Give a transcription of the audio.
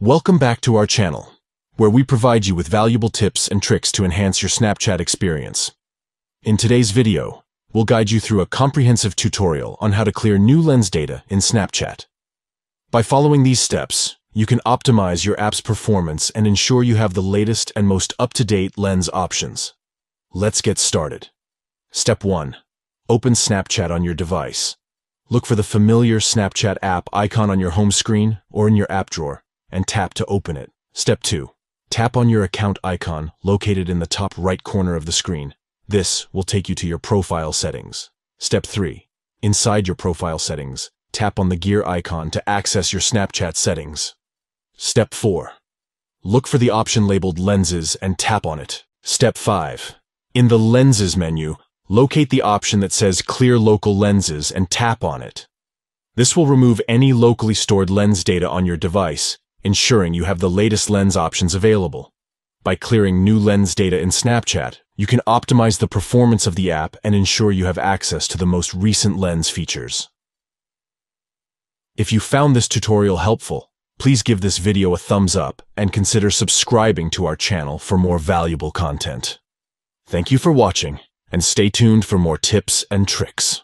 Welcome back to our channel, where we provide you with valuable tips and tricks to enhance your Snapchat experience. In today's video, we'll guide you through a comprehensive tutorial on how to clear new lens data in Snapchat. By following these steps, you can optimize your app's performance and ensure you have the latest and most up-to-date lens options. Let's get started. Step 1. Open Snapchat on your device. Look for the familiar Snapchat app icon on your home screen or in your app drawer, and tap to open it. Step 2. Tap on your account icon located in the top right corner of the screen. This will take you to your profile settings. Step 3. Inside your profile settings, tap on the gear icon to access your Snapchat settings. Step 4. Look for the option labeled Lenses and tap on it. Step 5. In the Lenses menu, locate the option that says Clear Local Lenses and tap on it. This will remove any locally stored lens data on your device, ensuring you have the latest lens options available. By clearing new lens data in Snapchat, you can optimize the performance of the app and ensure you have access to the most recent lens features. If you found this tutorial helpful, please give this video a thumbs up and consider subscribing to our channel for more valuable content. Thank you for watching, and stay tuned for more tips and tricks.